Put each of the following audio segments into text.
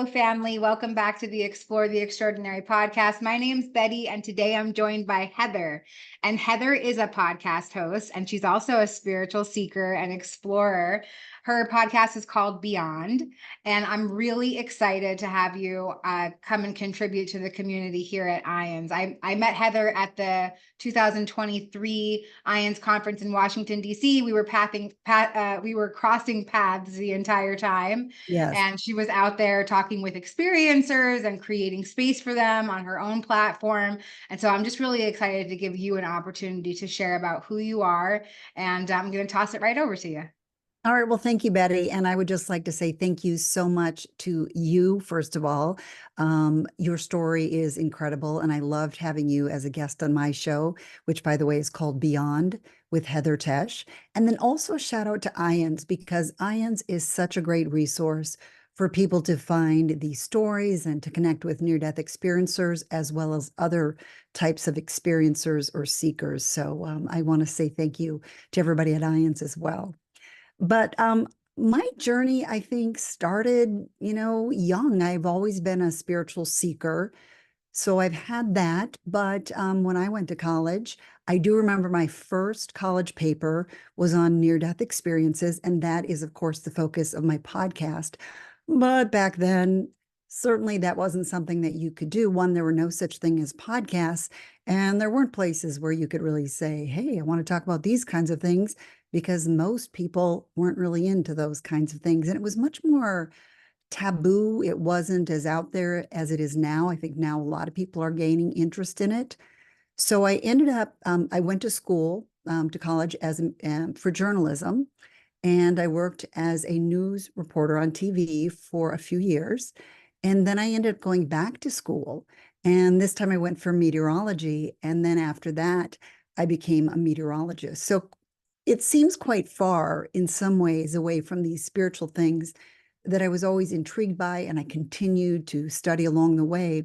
Hello, family. Welcome back to the Explore the Extraordinary podcast. My name's Betty, and today I'm joined by Heather. And Heather is a podcast host, and she's also a spiritual seeker and explorer. Her podcast is called Beyond, and I'm really excited to have you come and contribute to the community here at IONS. I met Heather at the 2023 IONS conference in Washington, D.C. We were crossing paths the entire time. Yes. And she was out there talking with experiencers and creating space for them on her own platform. And so I'm just really excited to give you an opportunity to share about who you are. And I'm going to toss it right over to you. All right. Well, thank you, Betty. And I would just like to say thank you so much to you, first of all. Your story is incredible. And I loved having you as a guest on my show, which, by the way, is called Beyond with Heather Tesch. And then also a shout out to IONS, because IONS is such a great resource for people to find these stories and to connect with near-death experiencers, as well as other types of experiencers or seekers. So I want to say thank you to everybody at IONS as well. But my journey, I think, started, young. I've always been a spiritual seeker. So I've had that. But when I went to college, I do remember my first college paper was on near-death experiences. And that is, of course, the focus of my podcast. But back then, certainly that wasn't something that you could do. One, there were no such thing as podcasts. And there weren't places where you could really say, hey, I want to talk about these kinds of things, because most people weren't really into those kinds of things. And it was much more taboo. It wasn't as out there as it is now. I think now a lot of people are gaining interest in it. So I ended up, I went to school, to college for journalism. And I worked as a news reporter on TV for a few years. And then I ended up going back to school. And this time I went for meteorology. And then after that, I became a meteorologist. So it seems quite far in some ways away from these spiritual things that I was always intrigued by, and I continued to study along the way.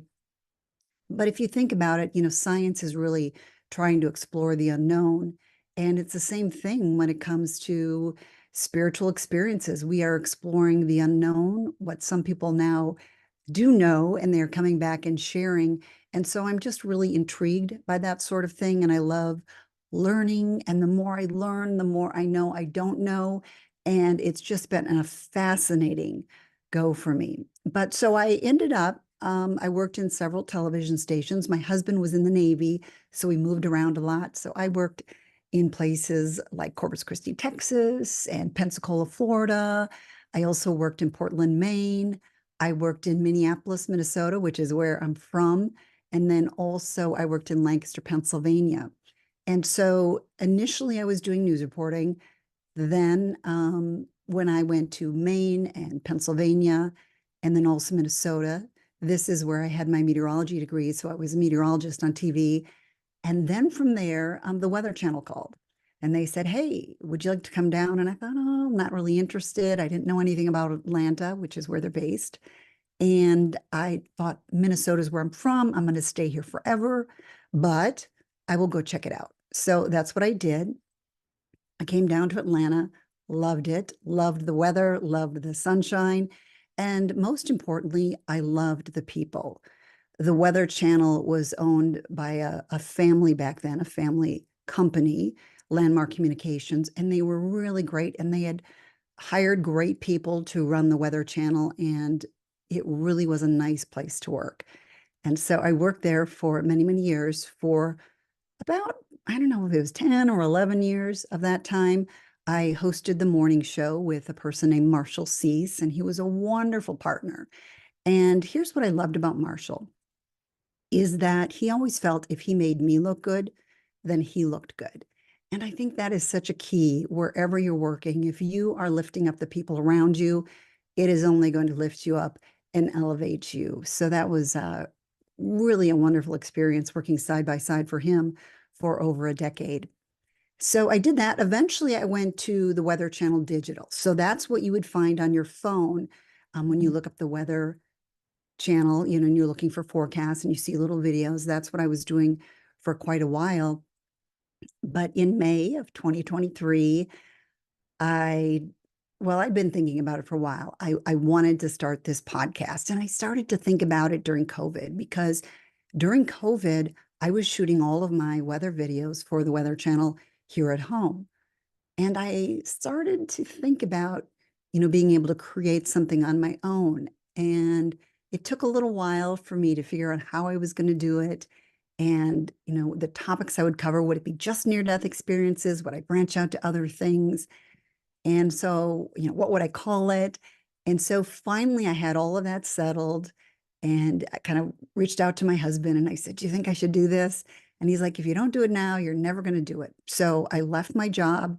But if you think about it, science is really trying to explore the unknown. And it's the same thing when it comes to spiritual experiences. We are exploring the unknown, what some people now do know, and they're coming back and sharing. And so I'm just really intrigued by that sort of thing. And I love learning. And the more I learn, the more I know I don't know. And it's just been a fascinating go for me. But so I ended up, I worked in several television stations. My husband was in the Navy, so we moved around a lot. So I worked in places like Corpus Christi, Texas, and Pensacola, Florida. I also worked in Portland, Maine. I worked in Minneapolis, Minnesota, which is where I'm from. And then also I worked in Lancaster, Pennsylvania. And so initially I was doing news reporting. Then when I went to Maine and Pennsylvania, and then also Minnesota, this is where I had my meteorology degree. So I was a meteorologist on TV. And then from there, the Weather Channel called and they said, hey, would you like to come down? And I thought, oh, I'm not really interested. I didn't know anything about Atlanta, which is where they're based. And I thought, Minnesota's where I'm from. I'm going to stay here forever, but I will go check it out. So that's what I did. I came down to Atlanta, loved it, loved the weather, loved the sunshine. And most importantly, I loved the people. The Weather Channel was owned by a family back then, a family company, Landmark Communications, and they were really great. And they had hired great people to run the Weather Channel, and it really was a nice place to work. And so I worked there for many, many years. For about, I don't know if it was 10 or 11 years of that time, I hosted the morning show with a person named Marshall Cease, and he was a wonderful partner. And here's what I loved about Marshall, is that he always felt if he made me look good, then he looked good. And I think that is such a key wherever you're working. If you are lifting up the people around you, it is only going to lift you up and elevate you. So that was really a wonderful experience working side by side for him for over a decade. So I did that. Eventually, I went to the Weather Channel Digital. So that's what you would find on your phone when you look up the Weather Channel, and you're looking for forecasts and you see little videos. That's what I was doing for quite a while. But in May of 2023, I Well, I've been thinking about it for a while. I wanted to start this podcast, and I started to think about it during COVID because during COVID, I was shooting all of my weather videos for the Weather Channel here at home. And I started to think about, being able to create something on my own. And it took a little while for me to figure out how I was going to do it. And, the topics I would cover, would it be just near death experiences? Would I branch out to other things? And so, what would I call it? And so finally I had all of that settled, and I kind of reached out to my husband and I said, "Do you think I should do this?" And he's like, "If you don't do it now, you're never going to do it." So I left my job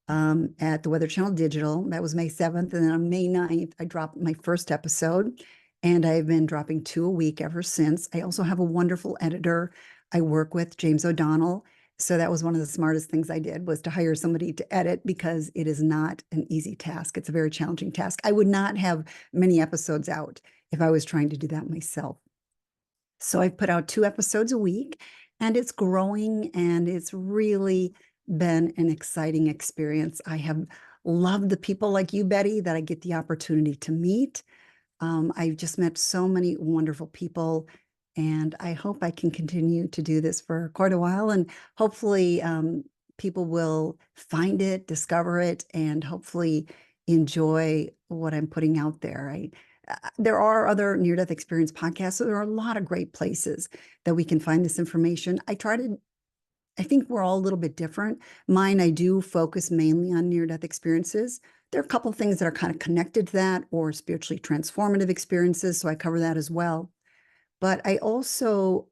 at the Weather Channel Digital. That was May 7th. And then on May 9th, I dropped my first episode, and I've been dropping 2 a week ever since. I also have a wonderful editor I work with, James O'Donnell. So that was one of the smartest things I did, was to hire somebody to edit, because it is not an easy task. It's a very challenging task. I would not have many episodes out if I was trying to do that myself. So I've put out 2 episodes a week, and it's growing, and it's really been an exciting experience. I have loved the people like you, Betty, that I get the opportunity to meet. I've just met so many wonderful people, and I hope I can continue to do this for quite a while. And hopefully, people will find it, discover it, and hopefully enjoy what I'm putting out there. There are other near-death experience podcasts, so there are a lot of great places that we can find this information. I think we're all a little bit different. Mine, I do focus mainly on near-death experiences. There are a couple of things that are kind of connected to that, or spiritually transformative experiences, so I cover that as well. But I also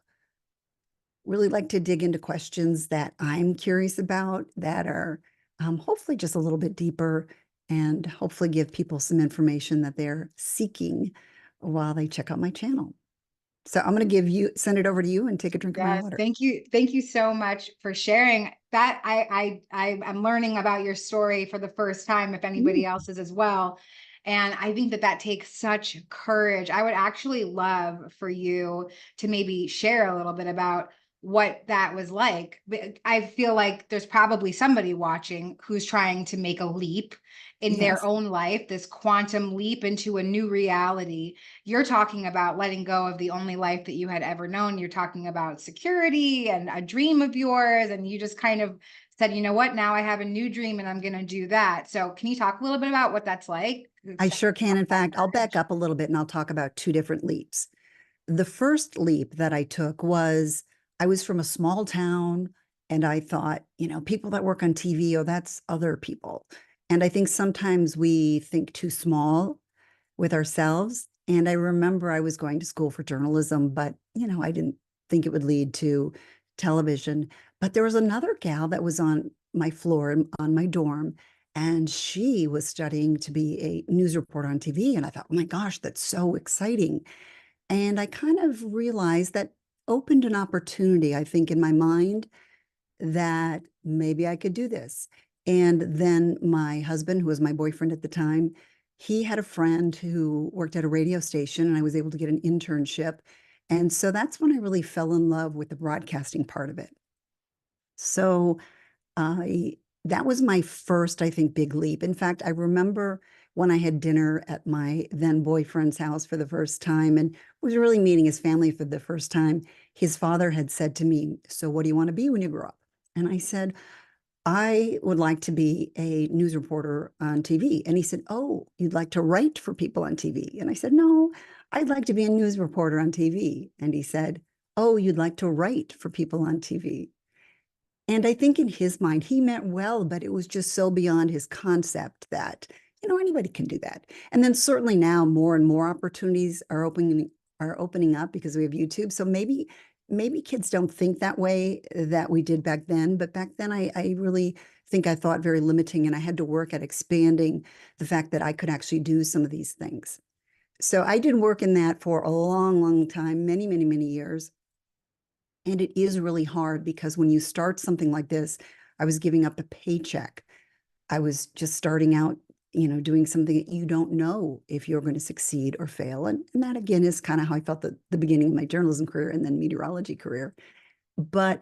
really like to dig into questions that I'm curious about, that are hopefully just a little bit deeper, and hopefully give people some information that they're seeking while they check out my channel. So I'm going to send it over to you and take a drink of my Yes, water. thank you. Thank you so much for sharing that. I'm learning about your story for the first time, if anybody else is as well. And I think that takes such courage. I would actually love for you to maybe share a little bit about what that was like. But I feel like there's probably somebody watching who's trying to make a leap in their Yes. own life, this quantum leap into a new reality. You're talking about letting go of the only life that you had ever known. You're talking about security and a dream of yours. And you just kind of said, you know what, now I have a new dream and I'm going to do that. So can you talk a little bit about what that's like? I sure can. In fact, I'll back up a little bit and I'll talk about 2 different leaps. The first leap that I took was, I was from a small town, and I thought, people that work on TV, oh, that's other people. And I think sometimes we think too small with ourselves. And I remember I was going to school for journalism, but, I didn't think it would lead to television. But there was another gal that was on my floor, on my dorm, and she was studying to be a news reporter on TV. And I thought, oh my gosh, that's so exciting. And I kind of realized that opened an opportunity, I think, in my mind, that maybe I could do this. And then my husband, who was my boyfriend at the time, he had a friend who worked at a radio station, and I was able to get an internship. And so that's when I really fell in love with the broadcasting part of it. So that was my first, I think, big leap. In fact, I remember when I had dinner at my then boyfriend's house for the first time and was really meeting his family for the first time, his father had said to me, "So what do you want to be when you grow up?" And I said, "I would like to be a news reporter on TV." And he said, "Oh, you'd like to write for people on TV?" And I said, "No, I'd like to be a news reporter on TV." And he said, "Oh, you'd like to write for people on TV?" And I think in his mind, he meant well, but it was just so beyond his concept that, anybody can do that. And then certainly now more and more opportunities are opening up because we have YouTube. So maybe kids don't think that way that we did back then. But back then, I really think I thought very limiting, and I had to work at expanding the fact that I could actually do some of these things. So I did work in that for a long, long time, many, many, many years. And it is really hard because when you start something like this, I was giving up a paycheck. I was just starting out, doing something that you don't know if you're going to succeed or fail. And that, again, is kind of how I felt at the beginning of my journalism career and then meteorology career. But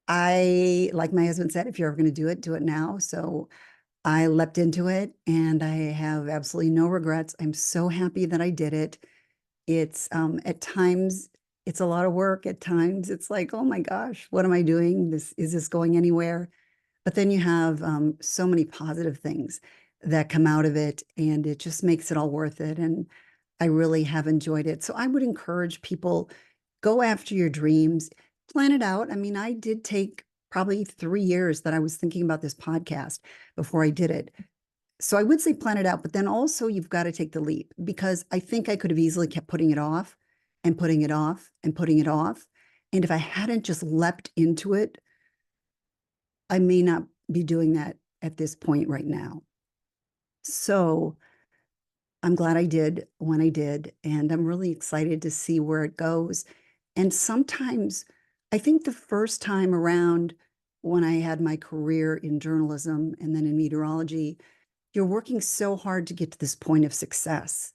like my husband said, if you're ever going to do it now. So I leapt into it and I have absolutely no regrets. I'm so happy that I did it. It's at times it's a lot of work. At times it's like, oh my gosh, what am I doing? Is this going anywhere? But then you have so many positive things that come out of it, and it just makes it all worth it. And I really have enjoyed it. So I would encourage people, go after your dreams, plan it out. I mean, I did take probably 3 years that I was thinking about this podcast before I did it. So I would say plan it out, but then also you've got to take the leap, because I think I could have easily kept putting it off and putting it off and putting it off. And if I hadn't just leapt into it, I may not be doing that at this point right now. So I'm glad I did when I did, and I'm really excited to see where it goes. And sometimes I think the first time around, when I had my career in journalism and then in meteorology, you're working so hard to get to this point of success.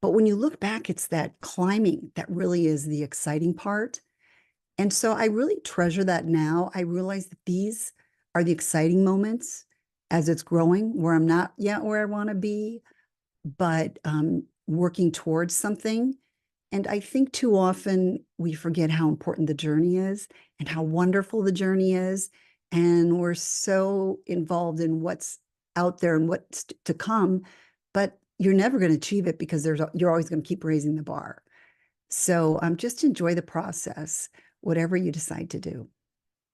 But when you look back, it's that climbing that really is the exciting part. And so I really treasure that now. I realize that these are the exciting moments as it's growing, where I'm not yet where I want to be, but working towards something. And I think too often we forget how important the journey is and how wonderful the journey is. And we're so involved in what's out there and what's to come, but you're never going to achieve it because you're always going to keep raising the bar. So just enjoy the process, whatever you decide to do.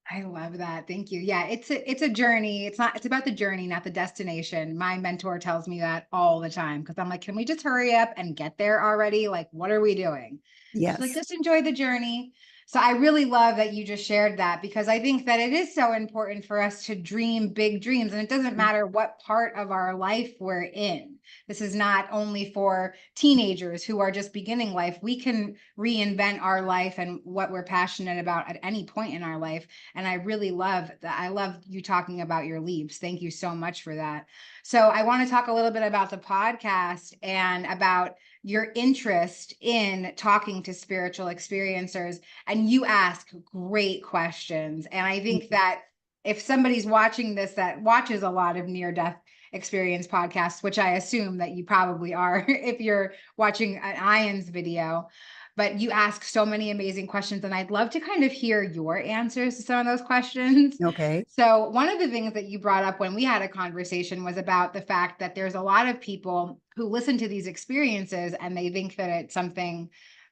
I love that. Thank you. Yeah, it's a journey. It's about the journey, not the destination. My mentor tells me that all the time, because I'm like, can we just hurry up and get there already? Like, what are we doing? She's like, Yes. just enjoy the journey. So I really love that you just shared that, because I think that it is so important for us to dream big dreams. And it doesn't matter what part of our life we're in. This is not only for teenagers who are just beginning life. We can reinvent our life and what we're passionate about at any point in our life. And I really love that. I love you talking about your leaps. Thank you so much for that. So I want to talk a little bit about the podcast and about your interest in talking to spiritual experiencers. And you ask great questions. And I think that if somebody's watching this that watches a lot of near-death experience podcasts, which I assume that you probably are if you're watching an Ian's video, but you ask so many amazing questions, and I'd love to kind of hear your answers to some of those questions. Okay. So one of the things that you brought up when we had a conversation was about the fact that there's a lot of people who listen to these experiences and they think that it's something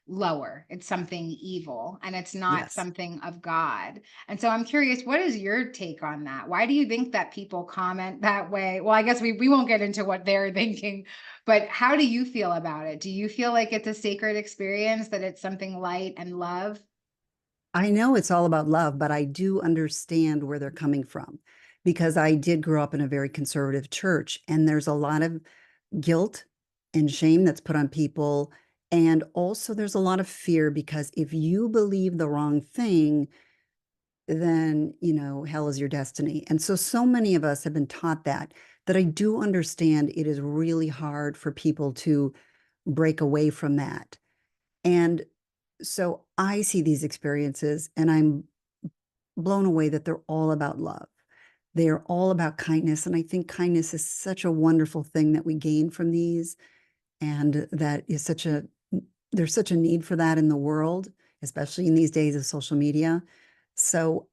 lower, it's something evil, and it's not Yes. something of God. And so I'm curious, what is your take on that? Why do you think that people comment that way? Well, I guess we won't get into what they're thinking, but how do you feel about it? Do you feel like it's a sacred experience, that it's something light and love? I know it's all about love, but I do understand where they're coming from, because I did grow up in a very conservative church, and there's a lot of guilt and shame that's put on people. And also, there's a lot of fear, because if you believe the wrong thing, then, hell is your destiny. And so many of us have been taught that I do understand it is really hard for people to break away from that. And so I see these experiences and I'm blown away that they're all about love. They are all about kindness. And I think kindness is such a wonderful thing that we gain from these. And that is there's such a need for that in the world, especially in these days of social media. So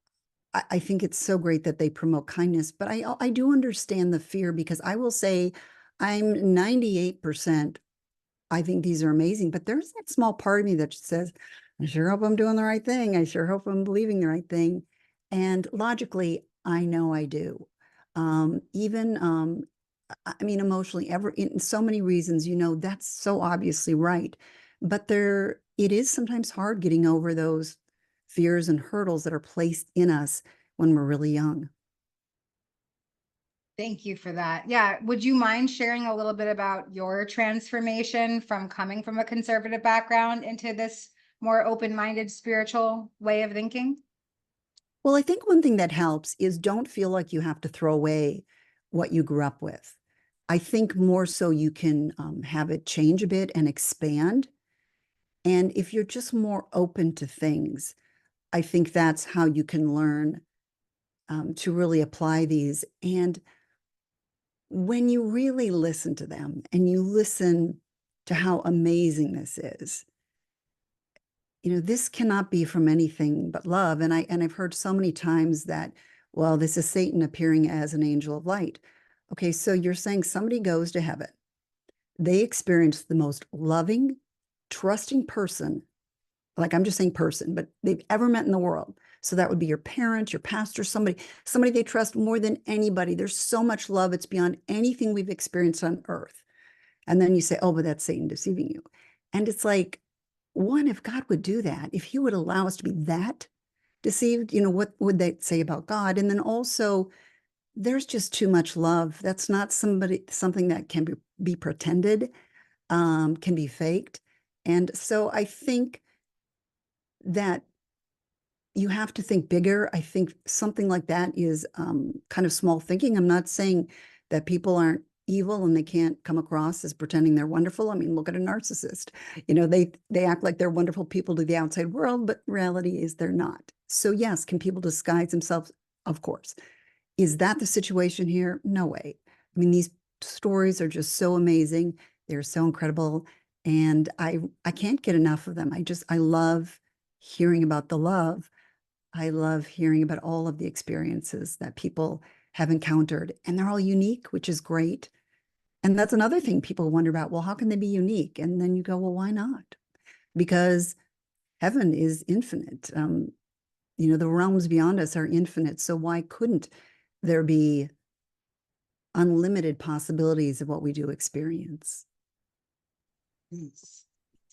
I think it's so great that they promote kindness, but I do understand the fear, because I will say I'm 98%. I think these are amazing, but there's that small part of me that just says, I sure hope I'm doing the right thing. I sure hope I'm believing the right thing. And logically, I know I do. Even, I mean, emotionally, in so many reasons, that's so obviously right. But it is sometimes hard getting over those fears and hurdles that are placed in us when we're really young. Thank you for that. Yeah. Would you mind sharing a little bit about your transformation from coming from a conservative background into this more open-minded spiritual way of thinking? Well, I think one thing that helps is don't feel like you have to throw away what you grew up with. I think more so you can have it change a bit and expand. And if you're just more open to things, I think that's how you can learn to really apply these. And when you really listen to them and you listen to how amazing this is, this cannot be from anything but love. And I've heard so many times that, well, this is Satan appearing as an angel of light. Okay, so you're saying somebody goes to heaven. They experience the most loving, trusting person, like I'm just saying person, but they've ever met in the world. So that would be your parents, your pastor, somebody they trust more than anybody. There's so much love. It's beyond anything we've experienced on earth. And then you say, oh, but that's Satan deceiving you. And it's like, one, if God would do that, if he would allow us to be that deceived, what would they say about God? And then also, there's just too much love. That's not something that can be pretended, can be faked. And so I think that you have to think bigger. I think something like that is kind of small thinking. I'm not saying that people aren't evil and they can't come across as pretending they're wonderful. I mean, look at a narcissist. They act like they're wonderful people to the outside world, but reality is they're not. So yes, can people disguise themselves? Of course. Is that the situation here? No way. I mean, these stories are just so amazing. They're so incredible. And I can't get enough of them. I love hearing about the love. I love hearing about all of the experiences that people have encountered, and they're all unique, which is great. And that's another thing people wonder about. Well, how can they be unique? And then you go, well, why not? Because heaven is infinite. The realms beyond us are infinite. So why couldn't there be unlimited possibilities of what we do experience?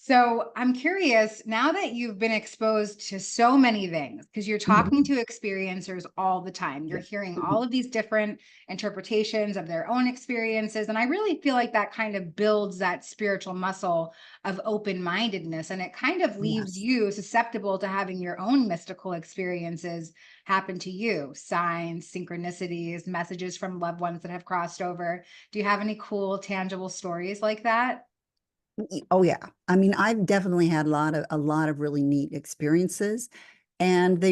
So I'm curious, now that you've been exposed to so many things, because you're talking to experiencers all the time, you're hearing all of these different interpretations of their own experiences. And I really feel like that kind of builds that spiritual muscle of open-mindedness. And it kind of leaves you susceptible to having your own mystical experiences happen to you, signs, synchronicities, messages from loved ones that have crossed over. Do you have any cool, tangible stories like that? Oh yeah. I mean, I've definitely had a lot of really neat experiences, and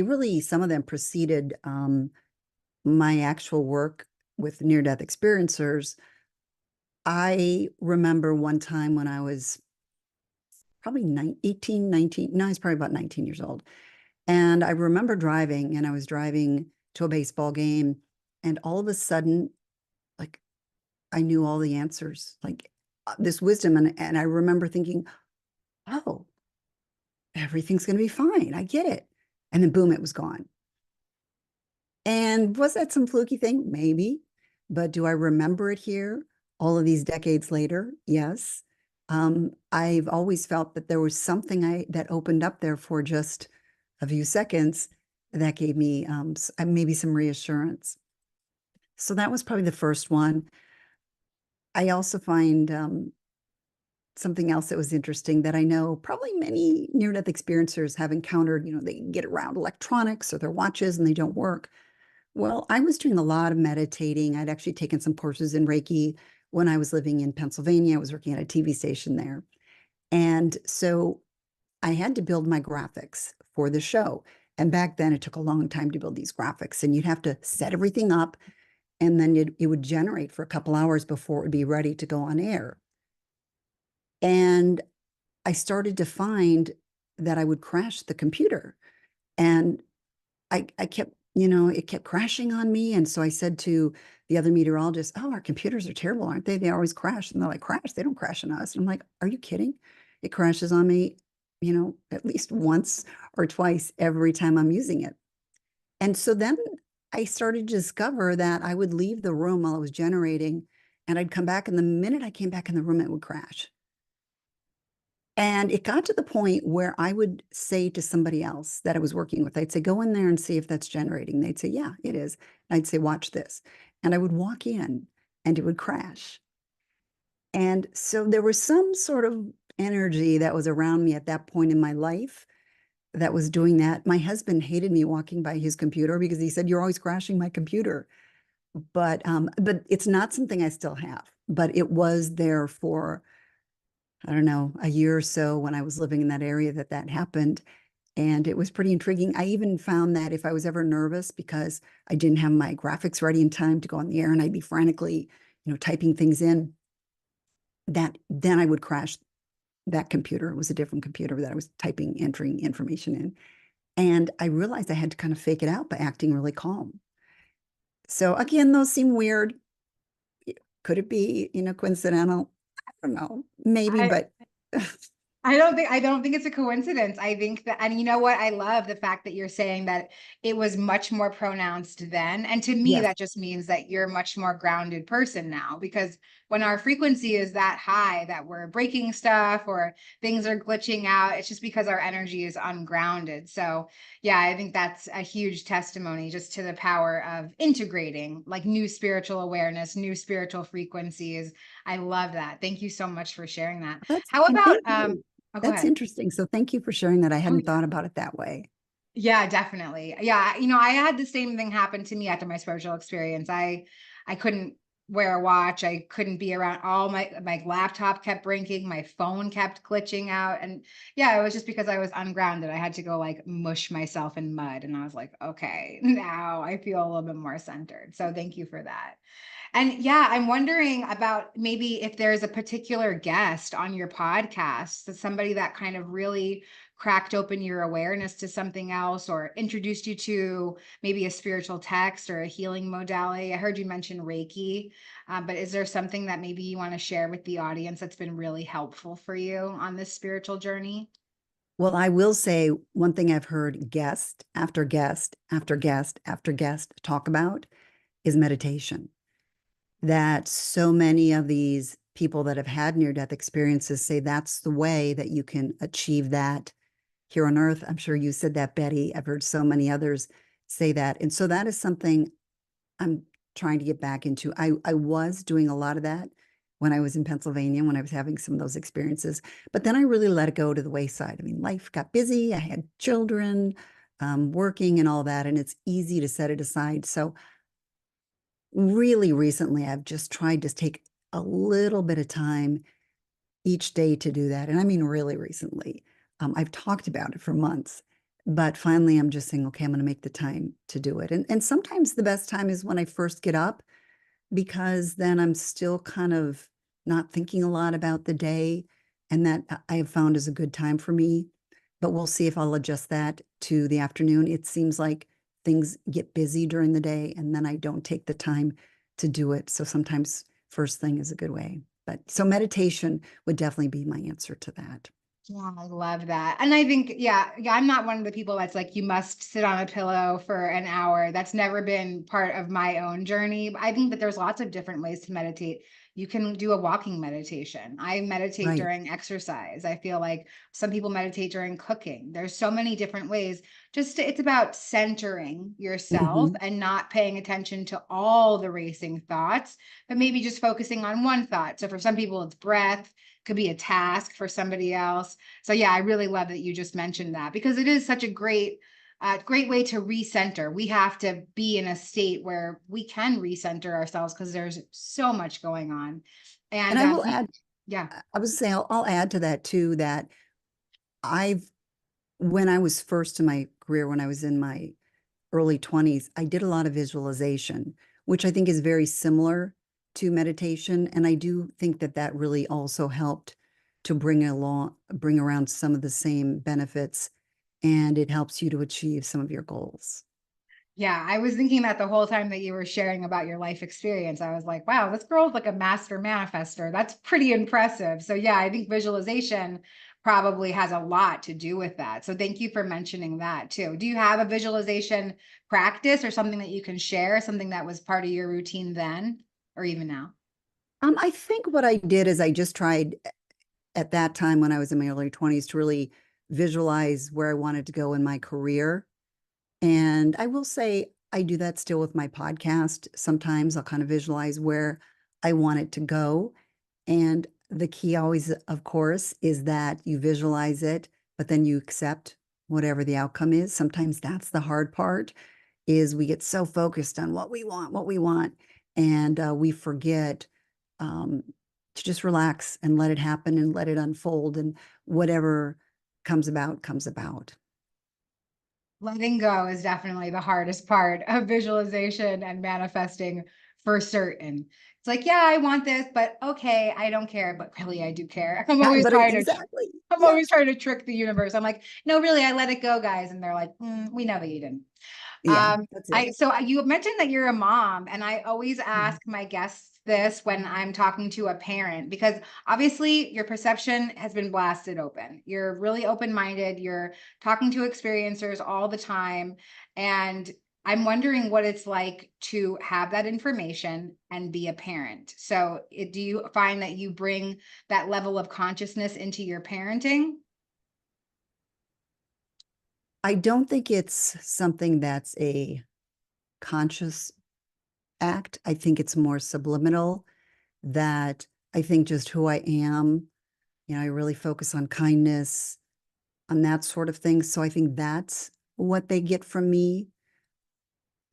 some of them preceded my actual work with near-death experiencers. I remember one time when I was probably 18, 19, no, I was probably about 19 years old. And I remember driving, and I was driving to a baseball game, and all of a sudden, like, I knew all the answers, like this wisdom. And I remember thinking, oh, everything's going to be fine. I get it. And then boom, it was gone. And was that some fluky thing? Maybe. But do I remember it here all of these decades later? Yes. I've always felt that there was something that opened up there for just a few seconds that gave me maybe some reassurance. So that was probably the first one. I also find something else that was interesting that I know probably many near-death experiencers have encountered. They get around electronics or their watches and they don't work. Well, I was doing a lot of meditating. I'd actually taken some courses in Reiki when I was living in Pennsylvania. I was working at a TV station there. And so I had to build my graphics for the show. And back then it took a long time to build these graphics, and you'd have to set everything up, and then it would generate for a couple hours before it would be ready to go on air. And I started to find that I would crash the computer, and I kept, it kept crashing on me. And so I said to the other meteorologist, oh, our computers are terrible, aren't they? They always crash. And they're like, crash? They don't crash on us. And I'm like, are you kidding? It crashes on me, at least once or twice every time I'm using it. And so then I started to discover that I would leave the room while I was generating, and I'd come back, and the minute I came back in the room, it would crash. And it got to the point where I would say to somebody else that I was working with, I'd say, go in there and see if that's generating. They'd say, yeah, it is. And I'd say, watch this. And I would walk in and it would crash. And so there was some sort of energy that was around me at that point in my life that was doing that. My husband hated me walking by his computer because he said, you're always crashing my computer. But it's not something I still have, but it was there for, I don't know, a year or so when I was living in that area that happened. And it was pretty intriguing. I even found that if I was ever nervous because I didn't have my graphics ready in time to go on the air, and I'd be frantically, typing things in, that then I would crash that computer. It was a different computer that I was entering information in. And I realized I had to kind of fake it out by acting really calm. So again, those seem weird. Could it be, coincidental? I don't know, maybe, I, but I don't think it's a coincidence. I think that, and you know what? I love the fact that you're saying that it was much more pronounced then. And to me, yes, that just means that you're a much more grounded person now, because when our frequency is that high that we're breaking stuff or things are glitching out, it's just because our energy is ungrounded. So yeah, I think that's a huge testimony just to the power of integrating like new spiritual awareness, new spiritual frequencies. I love that. Thank you so much for sharing that. How and about thank you. oh, go That's ahead. interesting. So thank you for sharing that. I Oh, hadn't yeah. thought about it that way. Yeah, definitely. Yeah, I had the same thing happen to me after my spiritual experience. I couldn't wear a watch. I couldn't be around all my laptop kept breaking, my phone kept glitching out. And yeah, it was just because I was ungrounded. I had to go like mush myself in mud. And I was like, okay, now I feel a little bit more centered. So thank you for that. And yeah, I'm wondering about maybe if there's a particular guest on your podcast, that's somebody that kind of really cracked open your awareness to something else or introduced you to maybe a spiritual text or a healing modality. I heard you mention Reiki, but is there something that maybe you want to share with the audience that's been really helpful for you on this spiritual journey? Well, I will say one thing I've heard guest after guest after guest after guest talk about is meditation. That so many of these people that have had near-death experiences say that's the way that you can achieve that here on earth. I'm sure you said that, Betty. I've heard so many others say that. And so that is something I'm trying to get back into. I was doing a lot of that when I was in Pennsylvania, when I was having some of those experiences. But then I really let it go to the wayside. I mean, life got busy. I had children, working and all that, and it's easy to set it aside. So really recently, I've just tried to take a little bit of time each day to do that. And I mean, really recently. I've talked about it for months, but finally I'm just saying, okay, I'm going to make the time to do it. And sometimes the best time is when I first get up, because then I'm still kind of not thinking a lot about the day. And that I have found is a good time for me. But we'll see if I'll adjust that to the afternoon. It seems like things get busy during the day and then I don't take the time to do it. So sometimes first thing is a good way. But so meditation would definitely be my answer to that. Yeah, I love that. And I think, yeah, I'm not one of the people that's like, you must sit on a pillow for an hour. That's never been part of my own journey. I think that there's lots of different ways to meditate. You can do a walking meditation. I meditate Right. during exercise. I feel like some people meditate during cooking. There's so many different ways. It's about centering yourself Hmm. and not paying attention to all the racing thoughts, but maybe just focusing on one thought. So for some people, it's breath, could be a task for somebody else. So yeah, I really love that you just mentioned that, because it is such a great way to recenter. We have to be in a state where we can recenter ourselves because there's so much going on. And And I will add, yeah, I was saying, I'll add to that too, that I've, when I was first in my career, when I was in my early 20s, I did a lot of visualization, which I think is very similar to meditation. And I do think that that really also helped to bring around some of the same benefits, and it helps you to achieve some of your goals. yeah, I was thinking that the whole time that you were sharing about your life experience. I was like, wow, this girl's like a master manifester. That's pretty impressive. So yeah, I think visualization probably has a lot to do with that. So thank you for mentioning that too. Do you have a visualization practice or something that you can share, something that was part of your routine then or even now? I think what I did is I just tried at that time when I was in my early 20s to really visualize where I wanted to go in my career. And I will say I do that still with my podcast. Sometimes I'll kind of visualize where I want it to go. And the key always, of course, is that you visualize it, but then you accept whatever the outcome is. Sometimes that's the hard part, is we get so focused on what we want, and we forget um, to just relax and let it happen and let it unfold, and whatever comes about, comes about. Letting go is definitely the hardest part of visualization and manifesting for certain. It's like, yeah, I want this, but okay, I don't care, but really I do care. Exactly. I'm Yeah. always trying to trick the universe. I'm like, no, really, I let it go, guys. And they're like, we know that you didn't. Yeah, that's it. You mentioned that you're a mom, and I always Mhm. ask my guests this when I'm talking to a parent, because obviously your perception has been blasted open. You're really open-minded. You're talking to experiencers all the time. And I'm wondering what it's like to have that information and be a parent. So, do you find that you bring that level of consciousness into your parenting? I don't think it's something that's a conscious act. I think it's more subliminal that I think just who I am, I really focus on kindness, on that sort of thing. So I think that's what they get from me.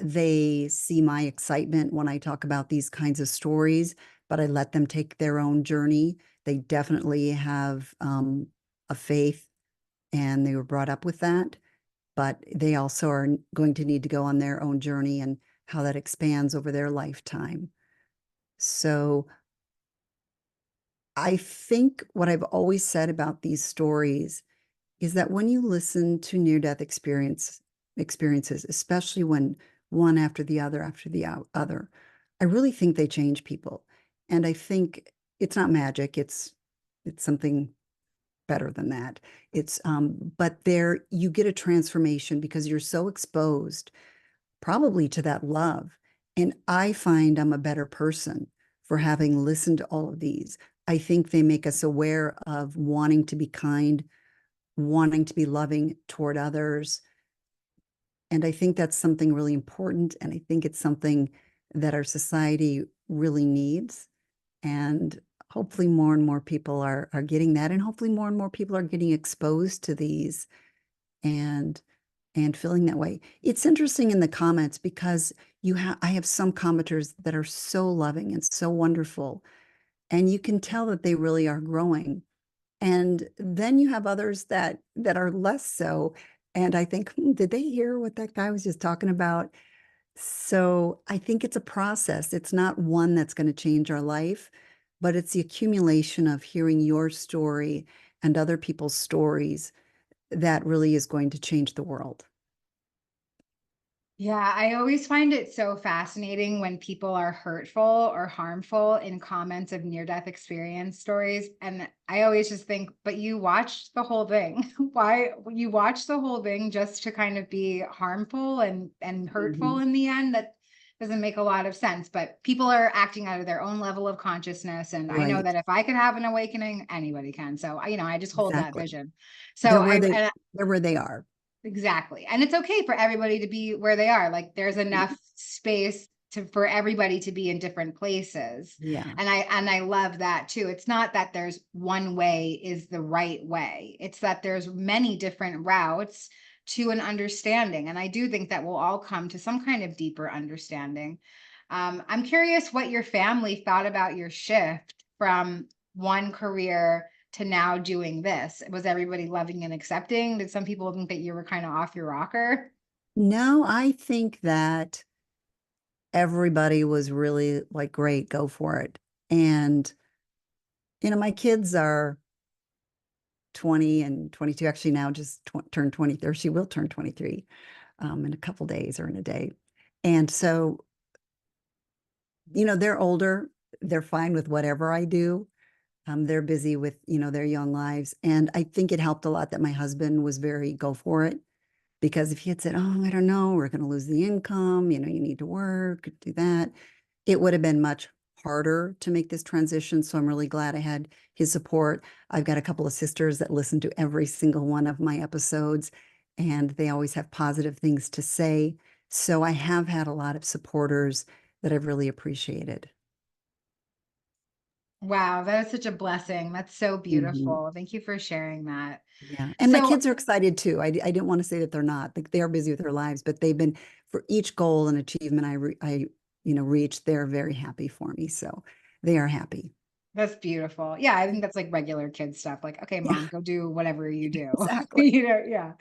They see my excitement when I talk about these kinds of stories, but I let them take their own journey. They definitely have a faith and they were brought up with that, but they also are going to need to go on their own journey and how that expands over their lifetime. So I think what I've always said about these stories is that when you listen to near-death experiences, especially when one after the other, I really think they change people. And I think it's not magic, it's something better than that. It's but there you get a transformation because you're so exposed probably to that love. And I find I'm a better person for having listened to all of these. I think they make us aware of wanting to be kind, wanting to be loving toward others. And I think that's something really important. And I think it's something that our society really needs. And hopefully more and more people are getting that. And hopefully more and more people are getting exposed to these and feeling that way. It's interesting in the comments because I have some commenters that are so loving and so wonderful. And you can tell that they really are growing. And then you have others that are less so. And I think, did they hear what that guy was just talking about? So I think it's a process. It's not one that's going to change our life, but it's the accumulation of hearing your story and other people's stories that really is going to change the world. Yeah, I always find it so fascinating when people are hurtful or harmful in comments of near-death experience stories. And I always just think, but you watched the whole thing. Why you watched the whole thing just to kind of be harmful and hurtful Mhm. in the end? That doesn't make a lot of sense. But people are acting out of their own level of consciousness. And I know Right. that if I could have an awakening, anybody can. So, I just hold that Exactly. vision. So They're where I they and they're where they are. Exactly. And it's okay for everybody to be where they are. Like there's enough space for everybody to be in different places. Yeah. And I love that too. It's not that there's one way is the right way. It's that there's many different routes to an understanding. And I do think that we'll all come to some kind of deeper understanding. I'm curious what your family thought about your shift from one career to now doing this. Was everybody loving and accepting? Did some people think that you were kind of off your rocker? No, I think that everybody was really like, great, go for it. And, my kids are 20 and 22, actually now just turned 20, or she will turn 23 in a couple days or in a day. And so, they're older, they're fine with whatever I do. They're busy with, their young lives. And I think it helped a lot that my husband was very go for it. Because if he had said, oh, I don't know, we're going to lose the income, you need to work, do that, it would have been much harder to make this transition. So I'm really glad I had his support. I've got a couple of sisters that listen to every single one of my episodes, and they always have positive things to say. So I have had a lot of supporters that I've really appreciated. Wow, that is such a blessing. That's so Mhm. beautiful. Thank you for sharing that. Yeah. And my So, kids are excited too. I didn't want to say that they're not. Like they are busy with their lives, but they've been for each goal and achievement I reached, they're very happy for me. So they are happy. that's beautiful. Yeah, I think that's like regular kid stuff. Like, okay, Yeah, mom, go do whatever you do. exactly. Yeah.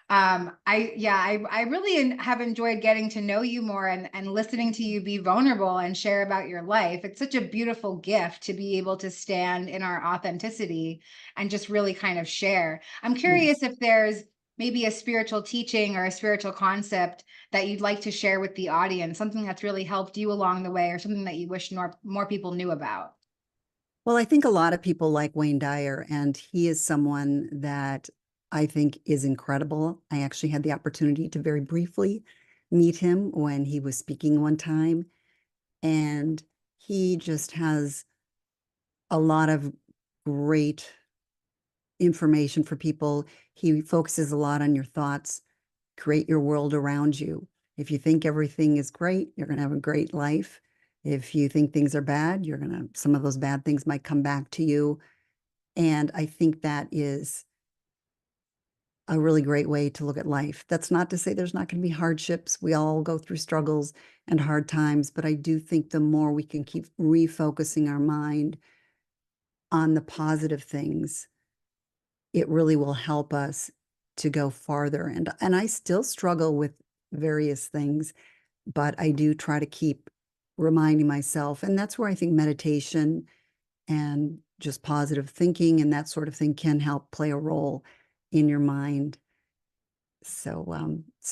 I really have enjoyed getting to know you more and listening to you be vulnerable and share about your life. It's such a beautiful gift to be able to stand in our authenticity and just really kind of share. I'm Yes. curious if there's maybe a spiritual teaching or a spiritual concept that you'd like to share with the audience, something that's really helped you along the way or something that you wish more people knew about. Well, I think a lot of people like Wayne Dyer, and he is someone that I think is incredible. I actually had the opportunity to very briefly meet him when he was speaking one time, and he just has a lot of great information for people. He focuses a lot on your thoughts, create your world around you. If you think everything is great, you're going to have a great life. If you think things are bad, some of those bad things might come back to you. And I think that is a really great way to look at life. That's not to say there's not going to be hardships. We all go through struggles and hard times, but I do think the more we can keep refocusing our mind on the positive things, it really will help us to go farther. And I still struggle with various things, but I do try to keep reminding myself. And that's where I think meditation and just positive thinking and that sort of thing can help play a role in your mind. So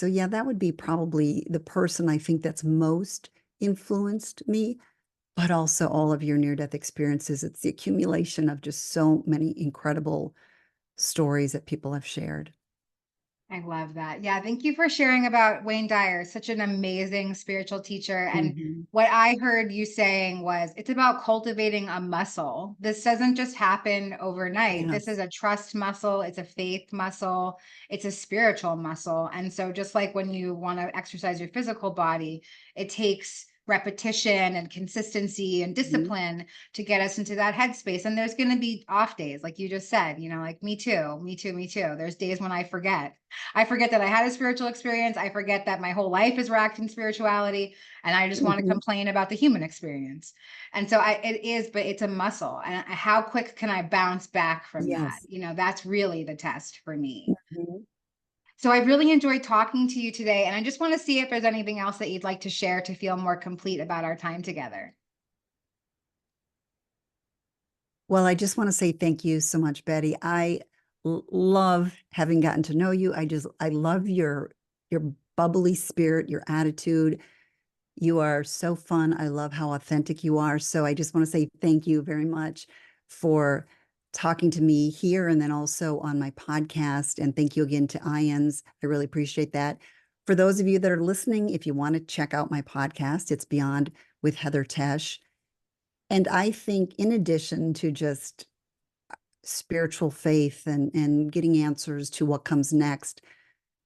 yeah, that would be probably the person I think that's most influenced me, but also all of your near-death experiences. It's the accumulation of just so many incredible stories that people have shared. I love that. Yeah, thank you for sharing about Wayne Dyer, such an amazing spiritual teacher. And Mhm. what I heard you saying was it's about cultivating a muscle. This doesn't just happen overnight. This is Yes. a trust muscle, it's a faith muscle, it's a spiritual muscle. And so, just like when you want to exercise your physical body, it takes repetition and consistency and Mhm. discipline to get us into that headspace. And there's going to be off days, like you just said, like me too, me too, me too. There's days when I forget that I had a spiritual experience. I forget that my whole life is racked in spirituality, and I just want to Mhm. complain about the human experience. And so it is, but it's a muscle. And how quick can I bounce back from that? Yes. That's really the test for me. Mhm. So I really enjoyed talking to you today, and I just want to see if there's anything else that you'd like to share to feel more complete about our time together. Well, I just want to say thank you so much, Betty. I love having gotten to know you. I love your bubbly spirit, your attitude. You are so fun. I love how authentic you are. So I just want to say thank you very much for talking to me here and then also on my podcast. And thank you again to IANS. I really appreciate that. For those of you that are listening, if you want to check out my podcast, it's Beyond with Heather Tesch. And I think in addition to just spiritual faith and getting answers to what comes next,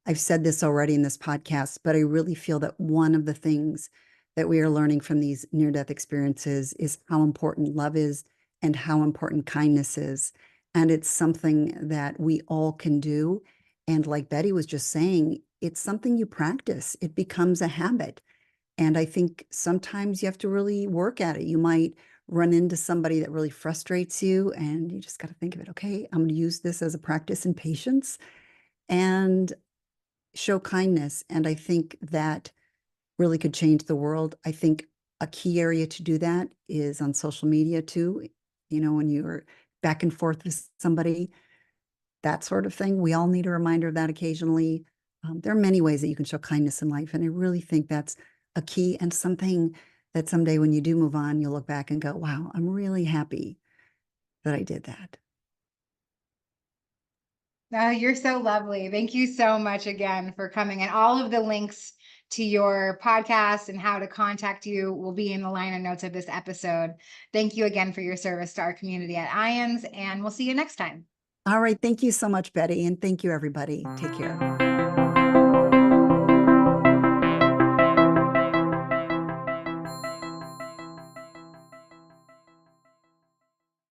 I've said this already in this podcast, but I really feel that one of the things that we are learning from these near death experiences is how important love is and how important kindness is. And it's something that we all can do. And like Betty was just saying, it's something you practice, it becomes a habit. And I think sometimes you have to really work at it. You might run into somebody that really frustrates you, and you just got to think of it. Okay, I'm going to use this as a practice in patience and show kindness. And I think that really could change the world. I think a key area to do that is on social media too. When you're back and forth with somebody, that sort of thing. We all need a reminder of that occasionally. There are many ways that you can show kindness in life. And I really think that's a key and something that someday when you do move on, you'll look back and go, wow, I'm really happy that I did that. Oh, you're so lovely. Thank you so much again for coming. And all of the links to your podcast and how to contact you will be in the liner notes of this episode. Thank you again for your service to our community at IANS, and we'll see you next time. All right. Thank you so much, Betty. And thank you, everybody. Take care.